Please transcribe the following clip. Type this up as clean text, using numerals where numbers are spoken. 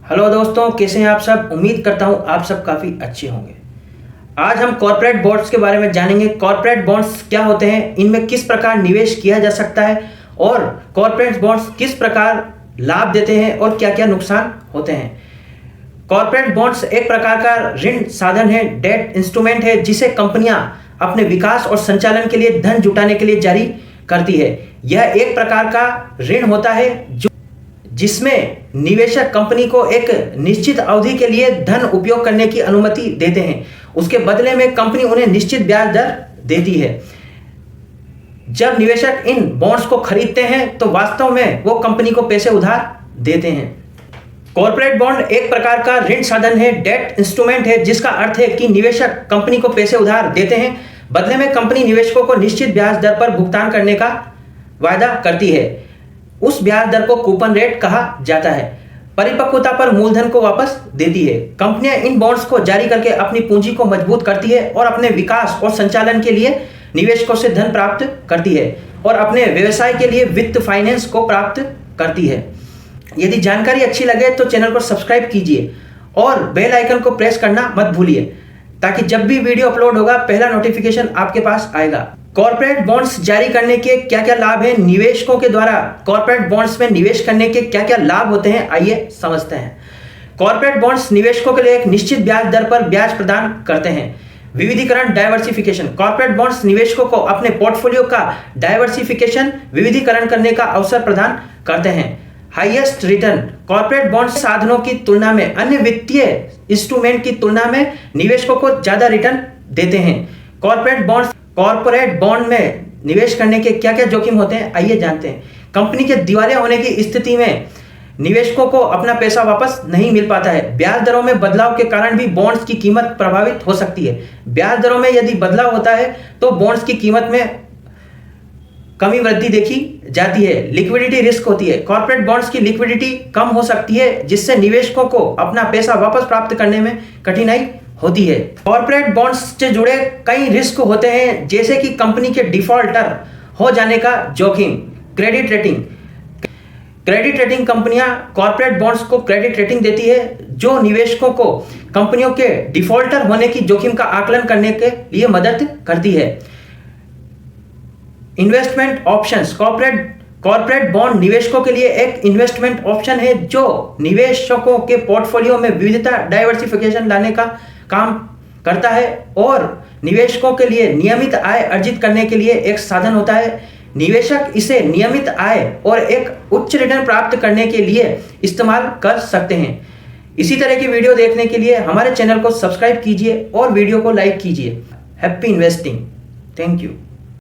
Hello दोस्तों, कैसे हैं आप सब। उम्मीद करता हूं आप सब काफ़ी अच्छे होंगे। आज हम कॉर्पोरेट बॉन्ड्स के बारे में जानेंगे। कॉर्पोरेट बॉन्ड्स क्या होते हैं, इनमें किस प्रकार निवेश किया जा सकता है और कॉर्पोरेट बॉन्ड्स किस प्रकार लाभ देते हैं और क्या क्या नुकसान होते हैं। कॉर्पोरेट बॉन्ड्स एक प्रकार का ऋण साधन है, डेट इंस्ट्रूमेंट है, जिसे कंपनियां अपने विकास और संचालन के लिए धन जुटाने के लिए जारी करती है। यह एक प्रकार का ऋण होता है जिसमें निवेशक कंपनी को एक निश्चित अवधि के लिए धन उपयोग करने की अनुमति देते हैं। उसके बदले में कंपनी उन्हें निश्चित ब्याज दर देती है। जब निवेशक इन बॉन्ड्स को खरीदते हैं तो वास्तव में वो कंपनी को पैसे उधार देते हैं। कॉर्पोरेट बॉन्ड एक प्रकार का ऋण साधन है, डेट इंस्ट्रूमेंट है, जिसका अर्थ है कि निवेशक कंपनी को पैसे उधार देते हैं, बदले में कंपनी निवेशकों को निश्चित ब्याज दर पर भुगतान करने का वायदा करती है। उस ब्याज दर को कूपन रेट कहा जाता है। परिपक्वता पर मूलधन को वापस देती है। कंपनियां इन बॉन्ड्स को जारी करके अपनी पूंजी को मजबूत करती है और अपने विकास और संचालन के लिए निवेशकों से धन प्राप्त करती है और अपने व्यवसाय के लिए वित्त फाइनेंस को प्राप्त करती है। यदि जानकारी अच्छी लगे तो चैनल को सब्सक्राइब कीजिए और बेल आइकन को प्रेस करना मत भूलिए, ताकि जब भी वीडियो अपलोड होगा पहला नोटिफिकेशन आपके पास आएगा। कॉर्पोरेट बॉन्ड्स जारी करने के क्या क्या लाभ हैं, निवेशकों के द्वारा कॉर्पोरेट बॉन्ड्स में निवेश करने के क्या क्या लाभ होते हैं, आइए समझते हैं। कॉर्पोरेट बॉन्ड्स निवेशकों के लिए एक निश्चित ब्याज दर पर ब्याज प्रदान करते हैं। विविधीकरण, डाइवर्सिफिकेशन। कॉर्पोरेट बॉन्ड्स निवेशकों को अपने पोर्टफोलियो का डाइवर्सिफिकेशन, विविधीकरण करने का अवसर प्रदान करते हैं। Highest return. कॉर्पोरेट बॉन्ड साधनों की तुलना में अन्य वित्तीय इंस्ट्रूमेंट की तुलना में निवेशकों को ज्यादा रिटर्न देते हैं। कॉर्पोरेट बॉन्ड में निवेश करने के क्या क्या जोखिम होते हैं, आइए जानते हैं। कंपनी के दिवालिया होने की स्थिति में निवेशकों को अपना पैसा वापस नहीं मिल पाता है। ब्याज दरों में बदलाव के कारण भी बॉन्ड्स की कीमत प्रभावित हो सकती है। ब्याज दरों में यदि बदलाव होता है तो बॉन्ड्स की कीमत में कमी वृद्धि देखी जाती है। लिक्विडिटी रिस्क होती है। कॉर्पोरेट बॉन्ड्स की लिक्विडिटी कम हो सकती है, जिससे निवेशकों को अपना पैसा वापस प्राप्त करने में कठिनाई होती है। कॉर्पोरेट बॉन्ड्स से जुड़े कई रिस्क होते हैं, जैसे कि कंपनी के डिफॉल्टर हो जाने का जोखिम। क्रेडिट रेटिंग कंपनियां कॉर्पोरेट बॉन्ड्स को क्रेडिट रेटिंग देती है, जो निवेशकों को कंपनियों के डिफॉल्टर होने की जोखिम का आकलन करने के लिए मदद करती है। Investment options. कॉर्पोरेट बॉन्ड निवेशकों के लिए एक इन्वेस्टमेंट ऑप्शन है, जो निवेशकों के पोर्टफोलियो में विविधता, डाइवर्सिफिकेशन लाने का काम करता है और निवेशकों के लिए नियमित आय अर्जित करने के लिए एक साधन होता है। निवेशक इसे नियमित आय और एक उच्च रिटर्न प्राप्त करने के लिए इस्तेमाल कर सकते हैं। इसी तरह की वीडियो देखने के लिए हमारे चैनल को सब्सक्राइब कीजिए और वीडियो को लाइक कीजिए। Happy investing. Thank you.